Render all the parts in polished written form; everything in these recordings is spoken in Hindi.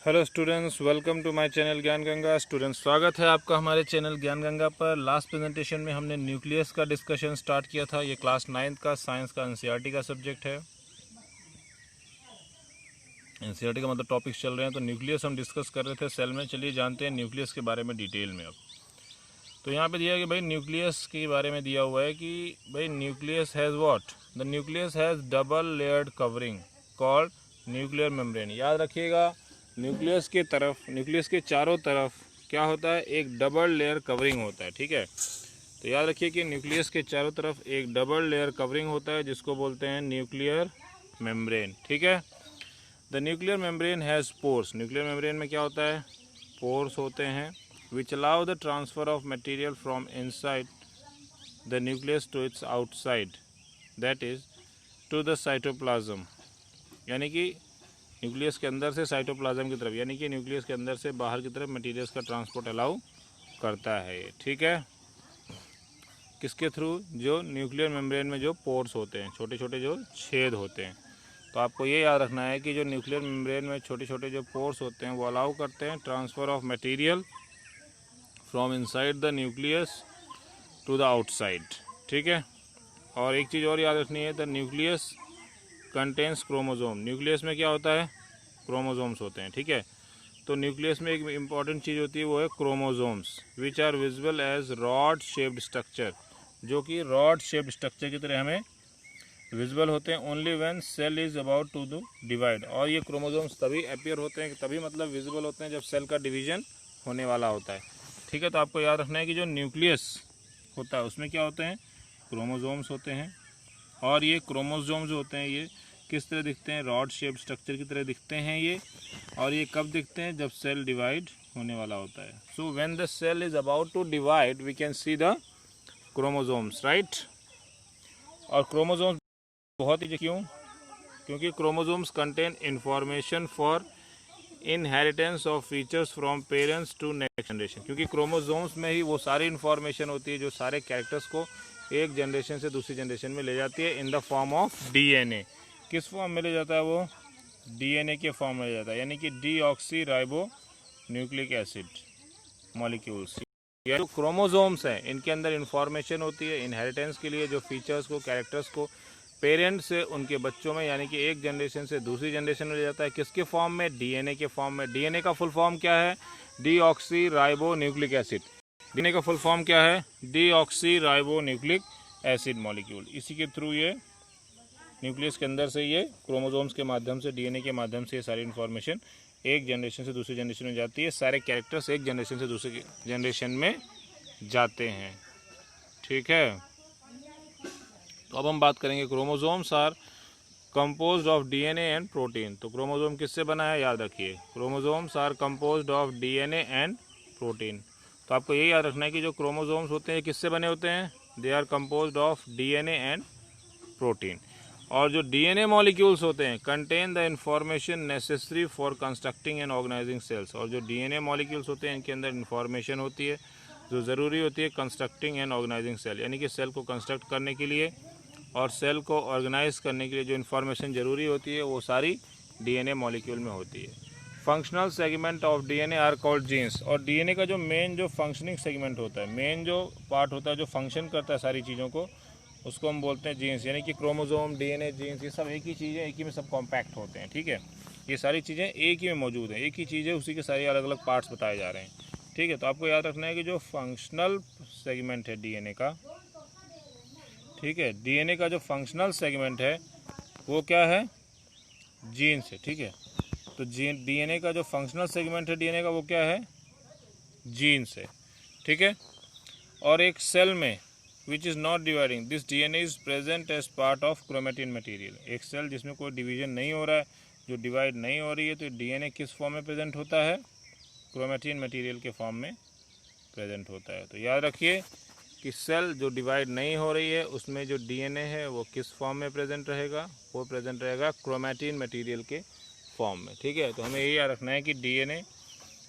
Hello students, welcome to my channel Gyan Ganga. Students, स्वागत है आपका हमारे चैनल ज्ञान गंगा पर। लास्ट प्रेजेंटेशन में हमने न्यूक्लियस का डिस्कशन स्टार्ट किया था। ये क्लास 9th का साइंस का एनसीईआरटी का सब्जेक्ट है। एनसीईआरटी का मतलब टॉपिक्स चल रहे हैं। तो न्यूक्लियस हम डिस्कस कर रहे थे सेल में। चलिए जानते हैं न्यूक्लियस के बारे में डिटेल में। अब तो यहाँ पे दिया है कि भाई न्यूक्लियस के बारे में दिया हुआ है कि भाई nucleus has what, the nucleus has double layered covering called nuclear membrane. याद रखिएगा, न्यूक्लियस के चारों तरफ क्या होता है, एक डबल लेयर कवरिंग होता है। ठीक है, तो याद रखिए कि न्यूक्लियस के चारों तरफ एक डबल लेयर कवरिंग होता है जिसको बोलते हैं न्यूक्लियर मेम्ब्रेन। ठीक है, the nuclear membrane has pores. Nuclear membrane में क्या होता है, पोर्स होते हैं which allow the transfer of material from inside the nucleus to its outside, that is to the cytoplasm। यानी कि न्यूक्लियस के अंदर से साइटोप्लाज्म की तरफ, यानी कि न्यूक्लियस के अंदर से बाहर की तरफ मटेरियल्स का ट्रांसपोर्ट अलाउ करता है ये। ठीक है, किसके थ्रू, जो न्यूक्लियर मेम्ब्रेन में जो पोर्स होते हैं, छोटे छोटे जो छेद होते हैं। तो आपको ये याद रखना है कि जो न्यूक्लियर मेम्ब्रेन में छोटे छोटे जो पोर्स होते हैं वो अलाउ करते हैं transfer of material from inside the nucleus to the outside. ठीक है, और एक चीज़ और याद रखनी है, the nucleus contains chromosome. Nucleus में क्या होता है, क्रोमोसोम्स होते हैं। ठीक है, तो न्यूक्लियस में एक इम्पॉर्टेंट चीज़ होती है, वो है chromosomes, which are visible as rod shaped structure, जो कि रॉड शेप्ड स्ट्रक्चर की तरह हमें विजिबल होते हैं only when cell is about to do divide. और ये क्रोमोसोम्स तभी अपीयर होते हैं, तभी मतलब विजिबल होते हैं जब सेल का डिवीजन होने वाला होता है। ठीक है, तो आपको याद रखना है कि जो न्यूक्लियस होता है उसमें क्या होते हैं, क्रोमोसोम्स होते हैं। और ये क्रोमोसोम्स जो होते हैं ये किस तरह दिखते हैं, रॉड शेप स्ट्रक्चर की तरह दिखते हैं ये। और ये कब दिखते हैं, जब सेल डिवाइड होने वाला होता है। So when the cell is about to divide we can see the chromosomes, right. और क्रोमोसोम्स बहुत ही, क्योंकि chromosomes contain information for inheritance of features from parents to next generation. क्योंकि क्रोमोसोम्स में ही वो सारी इन्फॉर्मेशन होती है जो सारे कैरेक्टर्स को एक जनरेशन से दूसरी जनरेशन में ले जाती है in the form of DNA. किस फॉर्म में ले जाता है वो, डीएनए के फॉर्म में ले जाता है, यानी कि deoxy ribo nucleic acid molecules. ये जो क्रोमोसोम्स हैं इनके अंदर इन्फॉर्मेशन होती है इनहेरिटेंस के लिए, जो फीचर्स को, कैरेक्टर्स को पेरेंट से उनके बच्चों में, यानी कि एक जनरेशन से दूसरी जनरेशन में ले जाता है। किसके फॉर्म में, डीएनए के फॉर्म में। डीएनए का फुल फॉर्म क्या है, deoxy ribo nucleic acid. DNA का फुल फॉर्म क्या है, deoxy ribo nucleic acid molecule. इसी के थ्रू ये न्यूक्लियस के अंदर से ये क्रोमोसोम्स के माध्यम से, डीएनए के माध्यम से ये सारी इन्फॉर्मेशन एक जनरेशन से दूसरी जनरेशन में जाती है। सारे कैरेक्टर्स एक जनरेशन से दूसरी जनरेशन में जाते हैं। ठीक है, तो अब हम बात करेंगे chromosomes are composed of DNA and protein. तो क्रोमोसोम किससे बना है, याद रखिए, chromosomes are composed of DNA and protein. तो आपको ये याद रखना है कि जो क्रोमोसोम्स होते हैं किससे बने होते हैं, they are composed of DNA and protein. और जो डीएनए मॉलिक्यूल्स होते हैं contain the information necessary for constructing and organising cells. और जो डीएनए मॉलिक्यूल्स होते हैं इनके अंदर इंफॉर्मेशन होती है जो ज़रूरी होती है कंस्ट्रक्टिंग एंड ऑर्गेनाइजिंग सेल, यानी कि सेल को कंस्ट्रक्ट करने के लिए और सेल को ऑर्गेनाइज करने के लिए जो इन्फॉर्मेशन ज़रूरी होती है वो सारी डीएनए मॉलिक्यूल में होती है। Functional segment of DNA are called genes. और डीएनए का जो मेन जो फंक्शनिंग सेगमेंट होता है, मेन जो पार्ट होता है जो फंक्शन करता है सारी चीज़ों को, उसको हम बोलते हैं जीन्स। यानी कि क्रोमोसोम, डीएनए, जीन्स, ये सब एक ही चीज़ है, एक ही में सब कॉम्पैक्ट होते हैं। ठीक है, ये सारी चीज़ें एक ही में मौजूद हैं, एक ही चीज़ है, उसी के सारे अलग अलग पार्ट्स बताए जा रहे हैं। ठीक है, तो आपको याद रखना है कि जो फंक्शनल सेगमेंट है डीएनए का, ठीक है, डीएनए का जो फंक्शनल सेगमेंट है वो क्या है, जीन्स है। ठीक है, तो डीएनए का जो फंक्शनल सेगमेंट है डीएनए का वो क्या है, जीन्स है। ठीक है, और एक सेल में which is not dividing this DNA is present as part of chromatin material. एक सेल जिसमें कोई डिवीजन नहीं हो रहा है, जो डिवाइड नहीं हो रही है, तो डीएनए किस फॉर्म में प्रेजेंट होता है, क्रोमेटिन मटेरियल के फॉर्म में प्रेजेंट होता है। तो याद रखिए कि सेल जो डिवाइड नहीं हो रही है उसमें जो डीएनए है वो किस फॉर्म में प्रेजेंट रहेगा, वो प्रेजेंट रहेगा क्रोमेटिन मटेरियल के फॉर्म में। ठीक है, तो हमें ये याद रखना है कि डीएनए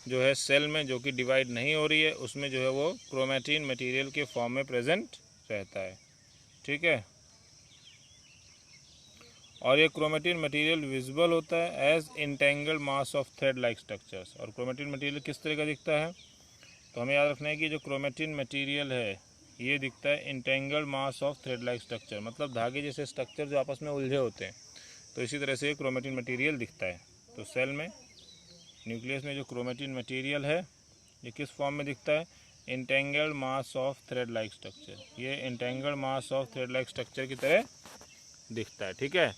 जो है सेल में जो कि डिवाइड नहीं हो रही है उसमें जो है वो क्रोमेटिन मटेरियल के फॉर्म में प्रेजेंट रहता है। ठीक है, और ये क्रोमेटिन मटेरियल विजिबल होता है as entangled mass of thread like structures. और क्रोमेटिन मटेरियल किस तरह का दिखता है, तो हमें याद रखना है कि जो क्रोमेटिन मटेरियल है ये दिखता है entangled mass of thread like structure, मतलब धागे जैसे स्ट्रक्चर जो आपस में उलझे होते हैं, तो इसी तरह से क्रोमेटिन मटेरियल दिखता है। तो सेल में, न्यूक्लियस में जो क्रोमेटिन मटेरियल है ये किस फॉर्म में दिखता है, entangled mass of thread like structure. ये entangled mass of thread like structure की तरह दिखता है, ठीक है।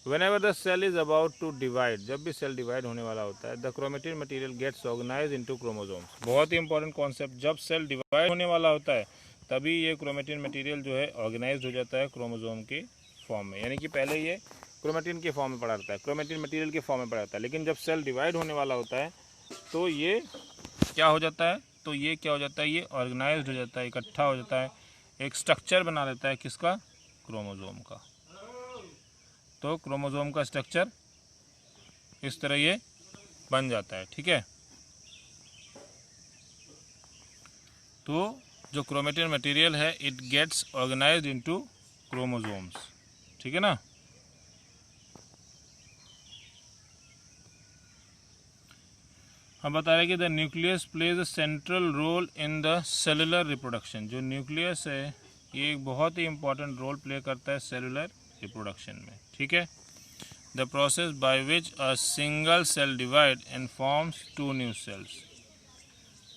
Whenever the cell is about to divide, जब भी सेल डिवाइड होने वाला होता है, the chromatin material gets organized into chromosomes। बहुत ही इंपॉर्टेंट कॉन्सेप्ट, जब सेल डिवाइड होने वाला होता है तभी ये क्रोमेटिन मटेरियल जो है ऑर्गेनाइज्ड हो जाता है क्रोमोसोम के फॉर्म में। यानी कि पहले ये क्रोमेटिन के फॉर्म में पड़ा रहता है, क्रोमेटिन मटेरियल के फॉर्म में पड़ा रहता है, लेकिन जब सेल डिवाइड होने वाला होता है तो ये क्या हो जाता है, तो ये क्या हो जाता है, ये ऑर्गेनाइज्ड हो जाता है, इकट्ठा हो जाता है, एक स्ट्रक्चर बना लेता है किसका, क्रोमोसोम का। तो क्रोमोसोम का स्ट्रक्चर इस तरह ये बन जाता है, ठीक है। तो जो क्रोमेटिन मटेरियल है it gets organised into chromosomes, ठीक है ना। हम बता रहे हैं कि the nucleus plays a central role in the cellular reproduction. जो न्यूक्लियस है ये एक बहुत ही इंपॉर्टेंट रोल प्ले करता है सेलुलर रिप्रोडक्शन में, ठीक है। The process by which a single cell divide and forms two new cells.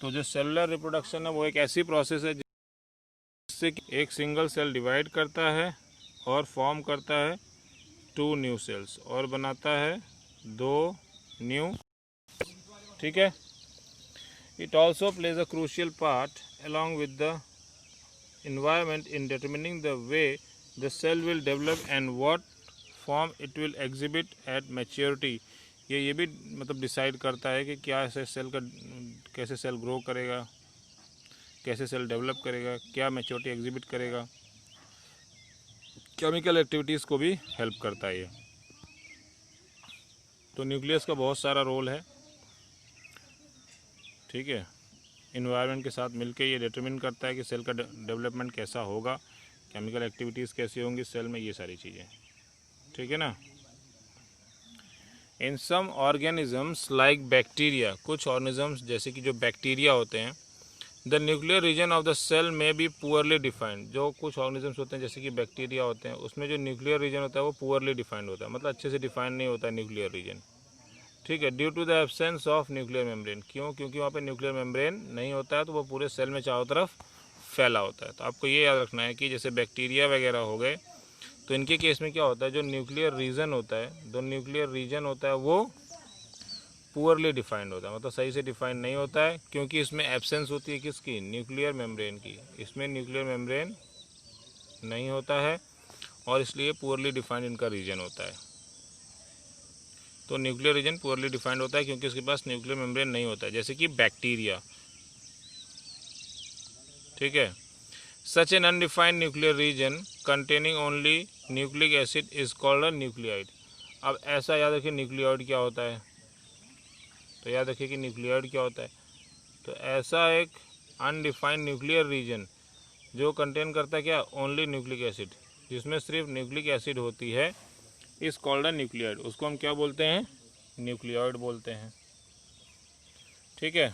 तो जो सेलुलर रिप्रोडक्शन है वो एक ऐसी प्रोसेस है जिससे एक सिंगल सेल डिवाइड करता है और फॉर्म करता है टू न्यू सेल्स और बनाता है दो न्यू, ठीक है। It also plays a crucial part along with the environment in determining the way the cell will develop and what form it will exhibit at maturity। ये भी मतलब डिसाइड करता है कि क्या ऐसे सेल का, कैसे सेल ग्रो करेगा, कैसे सेल डेवलप करेगा, क्या मैच्योरिटी एग्जिबिट करेगा। केमिकल एक्टिविटीज़ को भी हेल्प करता है ये। तो न्यूक्लियस का बहुत सारा रोल है, ठीक है। इन्वायरमेंट के साथ मिलके ये डिटरमिन करता है कि सेल का डेवलपमेंट कैसा होगा, केमिकल एक्टिविटीज़ कैसी होंगी सेल में, ये सारी चीज़ें, ठीक है ना। In some organisms like bacteria, कुछ ऑर्गेनिजम्स जैसे कि जो बैक्टीरिया होते हैं, the nuclear region of the cell में बी पुअरली डिफाइंड। जो कुछ ऑर्गेनिजम्स होते हैं जैसे कि बैक्टीरिया होते हैं उसमें जो न्यूक्लियर रीजन होता है वो पुअरली डिफाइंड होता है, मतलब अच्छे से डिफाइंड नहीं होता है न्यूक्लियर रीजन, ठीक है। Due to the absence of nuclear membrane. क्यों, क्योंकि वहाँ पे न्यूक्लियर मेम्ब्रेन नहीं होता है, तो वो पूरे सेल में चारों तरफ फैला होता है। तो आपको ये याद रखना है कि जैसे बैक्टीरिया वगैरह हो गए तो इनके केस में क्या होता है, जो न्यूक्लियर रीजन होता है, जो न्यूक्लियर रीजन होता है वो पुअरली डिफाइंड होता है, मतलब सही से डिफाइंड नहीं होता है, क्योंकि इसमें एब्सेंस होती है किसकी, न्यूक्लियर मेम्ब्रेन की। इसमें न्यूक्लियर मेम्ब्रेन नहीं होता है और इसलिए पुअरली डिफाइंड इनका रीजन होता है। तो न्यूक्लियर रीजन पुअरली डिफाइंड होता है क्योंकि उसके पास न्यूक्लियर मेम्ब्रेन नहीं होता है, जैसे कि बैक्टीरिया, ठीक है। Such an undefined nuclear region containing only nucleic acid is called a nucleoid. अब ऐसा याद रखिए न्यूक्लियोइड क्या होता है, तो याद रखिए कि न्यूक्लियोइड क्या होता है। तो ऐसा एक अनडिफाइंड न्यूक्लियर रीजन जो कंटेन करता है क्या, ओनली न्यूक्लिक एसिड, जिसमें सिर्फ न्यूक्लिक एसिड होती है, इस कॉल्ड अ न्यूक्लियोइड। उसको हम क्या बोलते हैं, न्यूक्लियोइड बोलते हैं, ठीक है।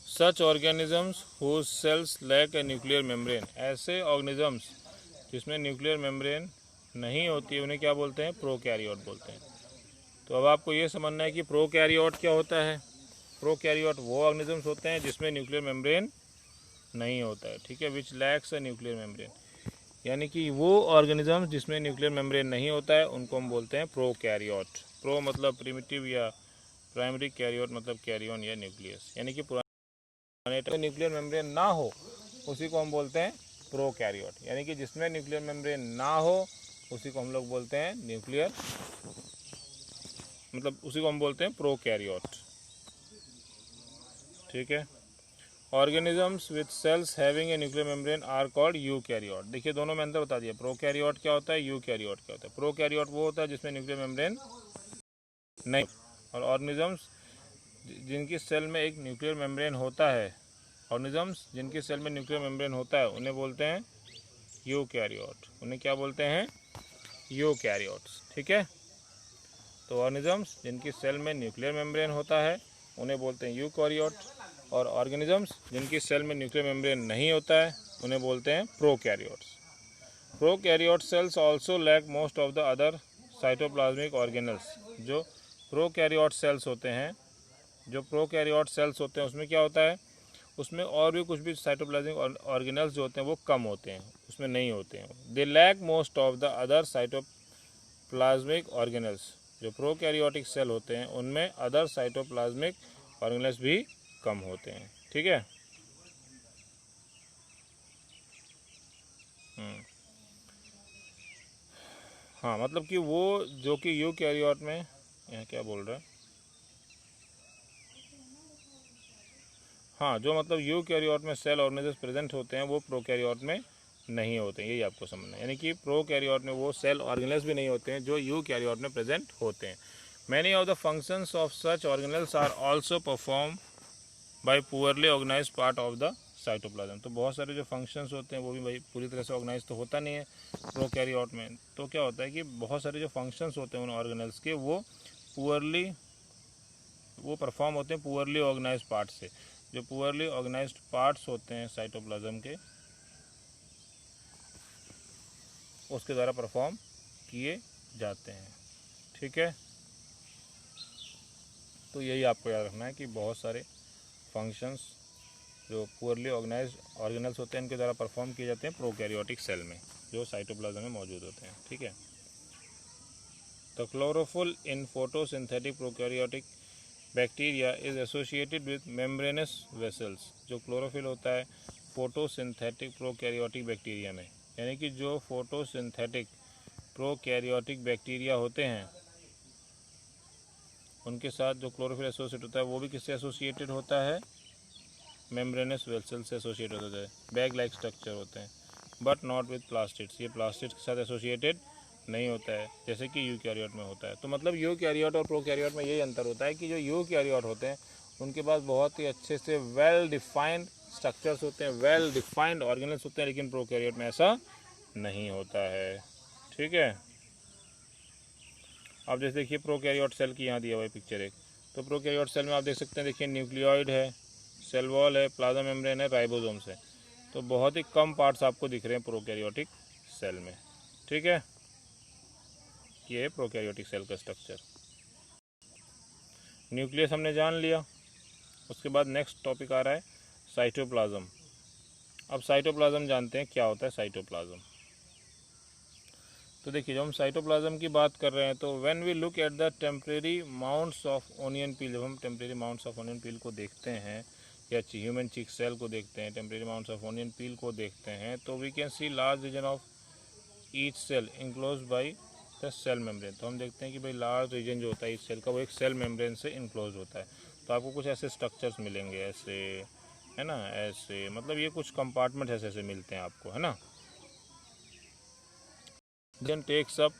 Such organisms whose cells lack a nuclear membrane. ऐसे ऑर्गेनिजम्स जिसमें न्यूक्लियर मेम्ब्रेन नहीं होती उन्हें क्या बोलते हैं, प्रोकैरियोट बोलते हैं। तो अब आपको ये समझना है कि प्रोकैरियोट क्या होता है। प्रोकैरियोट वो ऑर्गेनिजम्स होते हैं जिसमें न्यूक्लियर मेम्ब्रेन नहीं होता है, ठीक है, विच लैक्स अ न्यूक्लियर मेम्ब्रेन। यानी कि वो ऑर्गेनिजम्स जिसमें न्यूक्लियर मेम्ब्रेन नहीं होता है उनको हम बोलते हैं प्रोकैरियोट। प्रो मतलब प्रिमिटिव या प्राइमरी, कैरियोट मतलब कैरियन या न्यूक्लियस। यानी कि पुराने न्यूक्लियर मेम्ब्रेन ना हो उसी को हम बोलते हैं प्रोकैरियोट। यानी कि जिसमें न्यूक्लियर मेम्ब्रेन ना हो उसी को हम लोग बोलते हैं न्यूक्लियर, मतलब उसी को हम बोलते हैं प्रोकैरियोट, ठीक है। Organisms with cells having a nuclear membrane are called eukaryote. देखिए दोनों में अंदर बता दिया, प्रोकैरियोट क्या होता है, यूकैरियोट क्या होता है। प्रोकैरियोट वो होता है जिसमें न्यूक्लियर मेम्ब्रेन नहीं, और ऑर्गेनिजम्स जिनकी सेल में एक न्यूक्लियर मेम्ब्रेन होता है, ऑर्गेनिजम्स जिनकी सेल में न्यूक्लियर मेम्ब्रेन होता है उन्हें बोलते हैं यूकैरियोट, उन्हें क्या बोलते हैं? यूकैरियोट्स। ठीक है, तो ऑर्गेनिजम्स जिनकी सेल में न्यूक्लियर मेम्ब्रेन होता है उन्हें बोलते हैं यूकैरियोट, और ऑर्गेनिजम्स जिनकी सेल में न्यूक्लियर मेम्ब्रेन नहीं होता है उन्हें बोलते हैं prokaryotes. Prokaryote cells also lack most of the other cytoplasmic organelles. जो प्रोकैरियोट सेल्स होते हैं, उसमें क्या होता है, उसमें और भी कुछ भी साइटोप्लाज्मिक ऑर्गेनल्स जो होते हैं वो कम होते हैं, उसमें नहीं होते हैं। They lack most of the other cytoplasmic organelles. जो प्रोकैरियोटिक सेल होते हैं उनमें अदर साइटोप्लाज्मिक ऑर्गेनल्स भी कम होते हैं। ठीक है, हाँ, मतलब कि वो जो कि यूकैरियोट में, यहाँ क्या बोल रहा है, हाँ, जो मतलब यूकैरियोट में सेल ऑर्गेनेल्स प्रेजेंट होते हैं वो प्रोकैरियोट में नहीं होते हैं, यही आपको समझना है। यानी कि प्रोकैरियोट में वो सेल ऑर्गेनेल्स भी नहीं होते हैं जो यूकैरियोट में प्रेजेंट होते हैं। Many of the functions of such organelles are also perform by poorly organise part of the cytoplasm. तो बहुत सारे जो फंक्शंस होते हैं वो भी भाई पूरी तरह से ऑर्गेनाइज तो होता नहीं है प्रोकैरियोट में। तो क्या होता है कि बहुत सारे जो फंक्शंस होते हैं उन ऑर्गेनेल्स के वो परफॉर्म होते हैं पुअरली ऑर्गेनाइज पार्ट से। जो पुअरली ऑर्गेनाइज्ड पार्ट्स होते हैं साइटोप्लाज्म के, उसके द्वारा परफॉर्म किए जाते हैं। ठीक है, तो यही आपको याद रखना है कि बहुत सारे फंक्शंस जो पुअरली ऑर्गेनाइज्ड ऑर्गेनल्स होते हैं इनके द्वारा परफॉर्म किए जाते हैं प्रोकैरियोटिक सेल में जो साइटोप्लाज्म में मौजूद होते हैं। ठीक है, तो chlorophyll in photosynthetic prokaryotic bacteria is associated with membranes vessels. जो क्लोरोफिल होता है फोटोसिंथेटिक प्रोकैरियोटिक बैक्टीरिया में, यानी कि जो फोटोसिंथेटिक प्रोकैरियोटिक बैक्टीरिया होते हैं उनके साथ जो क्लोरोफिल एसोसिएट होता है वो भी किससे एसोसिएटेड होता है? मेम्ब्रेनस वेसल से एसोसिएटेड होता है। बैग लाइक स्ट्रक्चर होते हैं, बट नॉट विद प्लास्टिड्स। ये प्लास्टिड्स के साथ एसोसिएटेड नहीं होता है जैसे कि यूकैरियोट में होता है। तो मतलब यूकैरियोट और प्रोकैरियोट में यही अंतर होता है कि जो यूकैरियोट होते हैं उनके पास बहुत ही अच्छे से वेल डिफाइंड स्ट्रक्चर्स होते हैं, वेल डिफाइंड ऑर्गेनल्स होते हैं, लेकिन प्रोकैरियोट में ऐसा नहीं होता है। ठीक है, अब जैसे देखिए प्रोकैरियोट सेल की यहाँ दिया हुआ है पिक्चर एक, तो प्रोकैरियोट सेल में आप देख सकते हैं, देखिए न्यूक्लियोइड है, सेल वॉल है, प्लाज्मा मेम्ब्रेन है, राइबोसोम्स है। तो बहुत ही कम पार्ट्स आपको दिख रहे हैं प्रोकैरियोटिक सेल में। ठीक है, ये है प्रोकैरियोटिक सेल का स्ट्रक्चर। न्यूक्लियस हमने जान लिया, उसके बाद नेक्स्ट टॉपिक आ रहा है साइटोप्लाज्म। अब साइटोप्लाज्म जानते हैं क्या होता है साइटोप्लाज्म। तो देखिए जब हम साइटोप्लाज्म की बात कर रहे हैं तो when we look at the temporary mounts of onion peel, जब हम temporary mounts of onion peel को देखते हैं या ह्यूमन चिक सेल को देखते हैं, temporary mounts of onion peel को देखते हैं, तो we can see large region of each cell enclose by the cell membrane. तो हम देखते हैं कि भाई लार्ज रीजन जो होता है इस सेल का वो एक सेल मेम्ब्रेन से इनक्लोज होता है। तो आपको कुछ ऐसे स्ट्रक्चर्स मिलेंगे, ऐसे है ना, ऐसे मतलब ये कुछ कंपार्टमेंट ऐसे ऐसे मिलते हैं आपको, है ना। Region takes up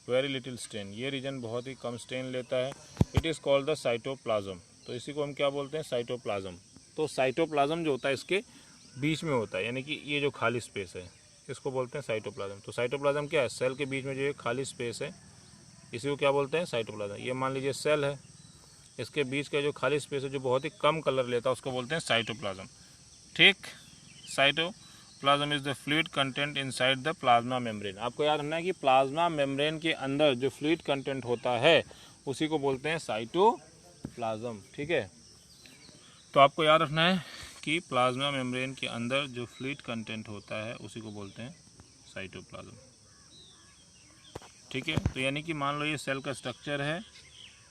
very little stain, ये रीजन बहुत ही कम स्टेन लेता है। It is called the cytoplasm. तो इसी को हम क्या बोलते हैं? साइटोप्लाज्म। तो साइटोप्लाज्म जो होता है इसके बीच में होता है, यानी कि ये जो खाली स्पेस है इसको बोलते हैं साइटोप्लाज्म। तो साइटोप्लाज्म क्या है? सेल के बीच में जो ये खाली स्पेस है इसी को क्या बोलते हैं? साइटोप्लाज्म। ये मान लीजिए सेल है, इसके बीच का जो खाली स्पेस है जो बहुत ही कम कलर लेता है उसको बोलते हैं साइटोप्लाज्म। ठीक, cytoplasm is the fluid content inside the plasma membrane. आपको याद रखना है कि प्लाज्मा मेम्ब्रेन के अंदर जो फ्लूइड कंटेंट होता है उसी को बोलते हैं साइटोप्लाज्म। ठीक है, तो आपको याद रखना है कि प्लाज्मा मेम्ब्रेन के अंदर जो फ्लूइड कंटेंट होता है उसी को बोलते हैं साइटोप्लाज्म। ठीक है, तो यानी कि मान लो ये सेल का स्ट्रक्चर है,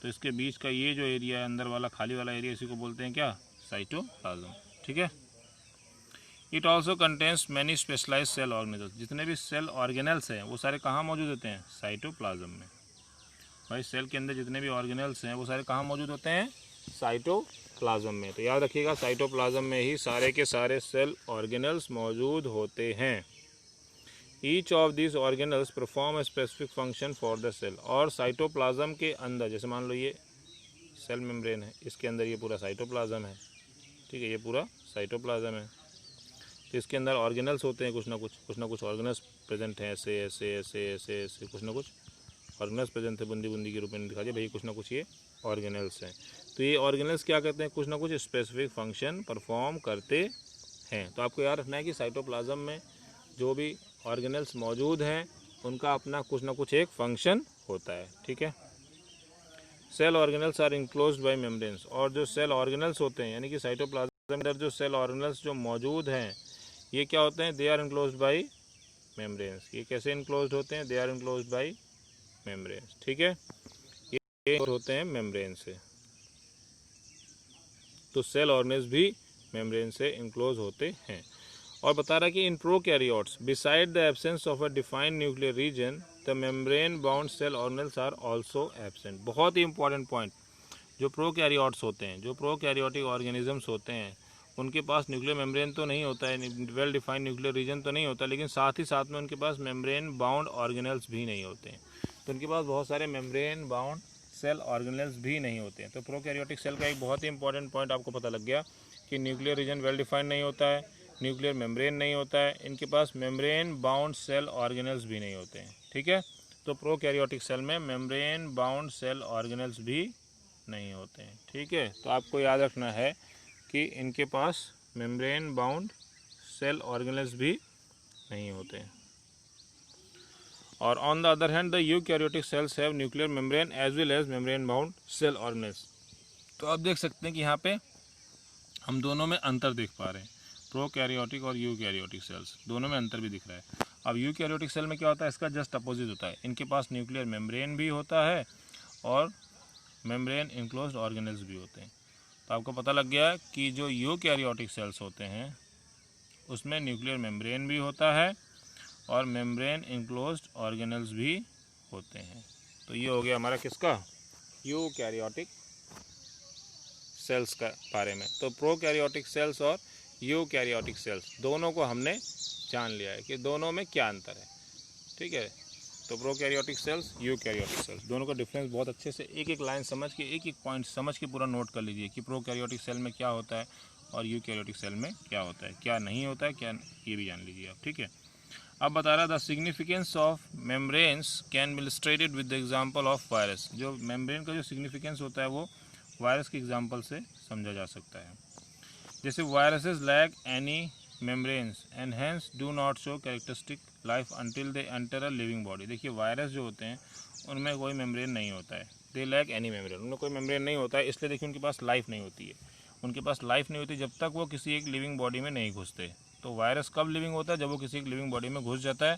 तो इसके बीच का ये जो एरिया है अंदर वाला खाली वाला एरिया, इसी को बोलते हैं क्या? साइटोप्लाज्म। ठीक है, it also contains many specialise cell organelles. जितने भी सेल ऑर्गेनेल्स हैं वो सारे कहाँ मौजूद होते हैं? साइटोप्लाज्म में। भाई सेल के अंदर जितने भी ऑर्गेनेल्स हैं वो सारे कहाँ मौजूद होते हैं? साइटोप्लाज्म में। तो याद रखिएगा साइटोप्लाज्म में ही सारे के सारे सेल ऑर्गेनेल्स मौजूद होते हैं। Each of this organelles perform a specific function for the cell. और साइटोप्लाज्म के अंदर, जैसे मान लो ये सेल मेम्ब्रेन है, इसके अंदर ये पूरा साइटोप्लाज्म है। ठीक है, ये पूरा साइटोप्लाज्म है। तो इसके अंदर ऑर्गेनल्स होते हैं, कुछ ना कुछ ऑर्गेनल्स प्रेजेंट हैं, ऐसे ऐसे ऐसे ऐसे ऐसे कुछ ना कुछ ऑर्गेनल्स प्रेजेंट है, बूंदी बूंदी के रूप में दिखा दिया भाई, कुछ ना कुछ ये ऑर्गेनल्स हैं। तो ये ऑर्गेनल्स क्या करते हैं, कुछ ना कुछ स्पेसिफिक फंक्शन परफॉर्म करते हैं। तो आपको याद रखना है कि साइटोप्लाज्म में जो भी ऑर्गेनल्स मौजूद हैं उनका अपना कुछ ना कुछ एक फंक्शन होता है, ठीक है। Cell organelles are enclosed by membranes, और जो सेल ऑर्गेनल्स होते हैं यानी कि साइटोप्लाज्म के अंदर जो सेल ऑर्गेनल्स जो मौजूद हैं ये क्या होते हैं, they are enclosed by membranes. ये कैसे इनक्लोज्ड होते हैं, they are enclosed by membranes, ठीक है। ये होते हैं मेम्ब्रेन से, तो सेल ऑर्गेनल्स भी मेम्ब्रेन से इनक्लोज होते हैं। और बता रहा है कि इन prokaryotes beside the absence of a defined nuclear region the membrane bound cell organelles are also absent. बहुत ही इंपॉर्टेंट पॉइंट, जो प्रोकैरियोट्स होते हैं, जो प्रोकैरियोटिक ऑर्गेनिजम्स होते हैं उनके पास न्यूक्लियर मेम्ब्रेन तो नहीं होता है, वेल डिफाइंड न्यूक्लियर रीजन तो नहीं होता, लेकिन साथ ही साथ में उनके पास मेम्ब्रेन बाउंड ऑर्गेनल्स भी नहीं होते हैं। तो उनके पास बहुत सारे मेम्ब्रेन बाउंड सेल ऑर्गेनल्स भी नहीं होते हैं। तो प्रोकैरियोटिक सेल का एक बहुत ही इंपॉर्टेंट पॉइंट आपको पता लग गया कि न्यूक्लियर रीजन वेल डिफाइंड नहीं होता है, न्यूक्लियर मेम्ब्रेन नहीं होता है, इनके पास मेम्ब्रेन बाउंड सेल ऑर्गेनल्स भी नहीं होते हैं, ठीक है। तो प्रोकैरियोटिक सेल में मेम्ब्रेन बाउंड सेल ऑर्गेनल्स भी नहीं होते हैं, ठीक है। तो आपको याद रखना है कि इनके पास मेम्ब्रेन बाउंड सेल ऑर्गेनल्स भी नहीं होते हैं। और on the other hand the eukaryotic cells have nuclear membrane as well as membrane bound cell organelles. तो आप देख सकते हैं कि यहाँ पे हम दोनों में अंतर देख पा रहे हैं, प्रोकैरियोटिक और यूकैरियोटिक सेल्स दोनों में अंतर भी दिख रहा है। अब यूकैरियोटिक सेल में क्या होता है, इसका जस्ट अपोजिट होता है, इनके पास न्यूक्लियर मेम्ब्रेन भी होता है और मेम्ब्रेन इनक्लोज्ड ऑर्गेनल्स भी होते हैं। तो आपको पता लग गया कि जो यूकैरियोटिक सेल्स होते हैं उसमें न्यूक्लियर मेम्ब्रेन भी होता है और मेम्ब्रेन इनक्लोज्ड ऑर्गेनल्स भी होते हैं। तो ये हो गया हमारा किसका, यूकैरियोटिक सेल्स का बारे में। तो प्रोकैरियोटिक सेल्स और यूकैरियोटिक सेल्स दोनों को हमने जान लिया है कि दोनों में क्या अंतर है, ठीक है। तो प्रोकैरियोटिक सेल्स, यूकैरियोटिक सेल्स दोनों का डिफरेंस बहुत अच्छे से एक एक लाइन समझ के, एक एक पॉइंट समझ के पूरा नोट कर लीजिए कि प्रोकैरियोटिक सेल में क्या होता है और यूकैरियोटिक सेल में क्या होता है, क्या नहीं होता है, क्या, ये भी जान लीजिए आप, ठीक है। अब बता रहा है the significance of membranes can be illustrated with the example of virus. जो मेम्ब्रेन का जो सिग्निफिकेंस होता है वो वायरस के एग्जांपल से समझा जा सकता है। जैसे viruses lack any membranes and hence do not show characteristic life until they enter a living body. देखिए वायरस जो होते हैं उनमें कोई मेम्ब्रेन नहीं होता है, दे लैक एनी मेम्ब्रेन, उनमें कोई मेम्ब्रेन नहीं होता है, इसलिए देखिए उनके पास लाइफ नहीं होती है। उनके पास लाइफ नहीं होती जब तक वो किसी एक लिविंग बॉडी में नहीं घुसते। तो वायरस कब लिविंग होता है, जब वो किसी एक लिविंग बॉडी में घुस जाता है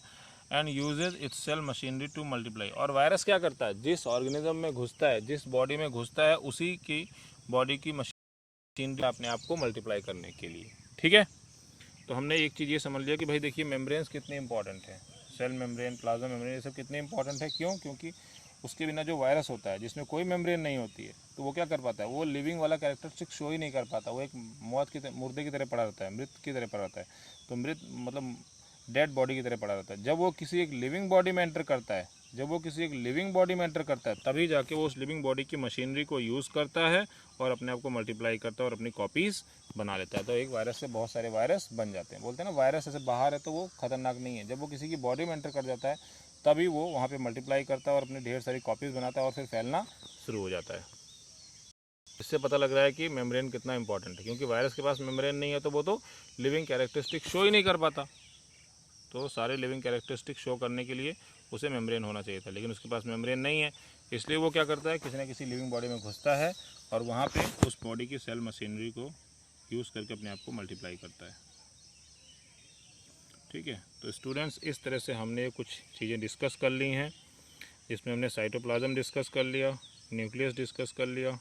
and uses its cell machinery to multiply. और वायरस क्या करता है, जिस ऑर्गेनिज्म में घुसता है, जिस बॉडी में घुसता है, उसी की बॉडी की मशीनरी अपने आप को मल्टीप्लाई करने के लिए, ठीक है। तो हमने एक चीज़ ये समझ लिया कि भाई देखिए मेम्ब्रेन्स कितने इंपॉर्टेंट है, सेल मेम्ब्रेन, प्लाज्मा मेम्ब्रेन, ये सब कितने इंपॉर्टेंट है, क्यों, क्योंकि उसके बिना जो वायरस होता है जिसमें कोई मेम्ब्रेन नहीं होती है तो वो क्या कर पाता है, वो लिविंग वाला कैरेक्टरिस्टिक शो ही नहीं कर पाता, वो एक मौत की मुर्दे की तरह पड़ा रहता है, मृत की तरह पड़ा रहता है। तो मृत मतलब डेड बॉडी की तरह पड़ा रहता है। जब वो किसी एक लिविंग बॉडी में एंटर करता है, जब वो किसी एक लिविंग बॉडी में एंटर करता है तभी जाके वो उस लिविंग बॉडी की मशीनरी को यूज़ करता है और अपने आप को मल्टीप्लाई करता है और अपनी कॉपीज़ बना लेता है। तो एक वायरस से बहुत सारे वायरस बन जाते हैं। बोलते हैं ना वायरस ऐसे बाहर है तो वो खतरनाक नहीं है, जब वो किसी की बॉडी में एंटर कर जाता है तभी वो वहाँ पे मल्टीप्लाई करता है और अपनी ढेर सारी कॉपीज़ बनाता है और फिर फैलना शुरू हो जाता है। इससे पता लग रहा है कि मेम्ब्रेन कितना इंपॉर्टेंट है, क्योंकि वायरस के पास मेम्ब्रेन नहीं है तो वो तो लिविंग कैरेक्टरिस्टिक शो ही नहीं कर पाता। तो सारे लिविंग कैरेक्टरिस्टिक शो करने के लिए उसे मेम्ब्रेन होना चाहिए था, लेकिन उसके पास मेम्ब्रेन नहीं है, इसलिए वो क्या करता है, किसी न किसी लिविंग बॉडी में घुसता है और वहाँ पे उस बॉडी की सेल मशीनरी को यूज़ करके अपने आप को मल्टीप्लाई करता है, ठीक है। तो स्टूडेंट्स इस तरह से हमने कुछ चीज़ें डिस्कस कर ली हैं, जिसमें हमने साइटोप्लाज्म डिस्कस कर लिया, न्यूक्लियस डिस्कस कर लिया,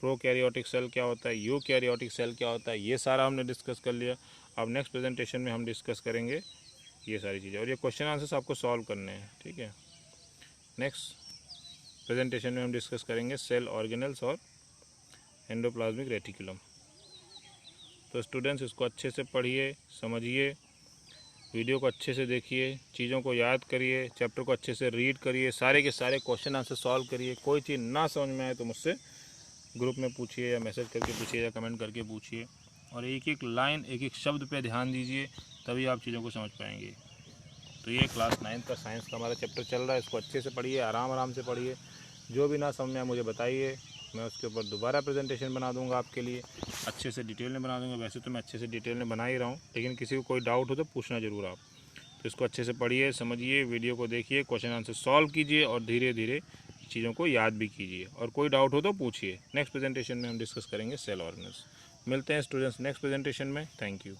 प्रोकैरियोटिक सेल क्या होता है, यूकैरियोटिक सेल क्या होता है, ये सारा हमने डिस्कस कर लिया। अब नेक्स्ट प्रेजेंटेशन में हम डिस्कस करेंगे ये सारी चीज़ें और ये क्वेश्चन आंसर्स आपको सॉल्व करने हैं, ठीक है। नेक्स्ट प्रेजेंटेशन में हम डिस्कस करेंगे सेल ऑर्गेनल्स और एंडोप्लाज्मिक रेटिकुलम। तो स्टूडेंट्स इसको अच्छे से पढ़िए, समझिए, वीडियो को अच्छे से देखिए, चीज़ों को याद करिए, चैप्टर को अच्छे से रीड करिए, सारे के सारे क्वेश्चन आंसर सॉल्व करिए। कोई चीज़ ना समझ में आए तो मुझसे ग्रुप में पूछिए या मैसेज करके पूछिए या कमेंट करके पूछिए, और एक एक लाइन एक एक शब्द पे ध्यान दीजिए, तभी आप चीज़ों को समझ पाएंगे। तो ये क्लास 9th का साइंस का हमारा चैप्टर चल रहा है, इसको अच्छे से पढ़िए, आराम आराम से पढ़िए। जो भी ना समझ में आए मुझे बताइए, मैं उसके ऊपर दोबारा प्रेजेंटेशन बना दूंगा आपके लिए, अच्छे से डिटेल में बना दूंगा। वैसे तो मैं अच्छे से डिटेल में बना ही रहा हूँ, लेकिन किसी को कोई डाउट हो तो पूछना ज़रूर आप। तो इसको अच्छे से पढ़िए, समझिए, वीडियो को देखिए, क्वेश्चन आंसर सॉल्व कीजिए और धीरे धीरे चीज़ों को याद भी कीजिए। और कोई डाउट हो तो पूछिए। नेक्स्ट प्रेजेंटेशन में हम डिस्कस करेंगे सेल ऑर्गेनेल्स। मिलते हैं स्टूडेंट्स नेक्स्ट प्रेजेंटेशन में। Thank you.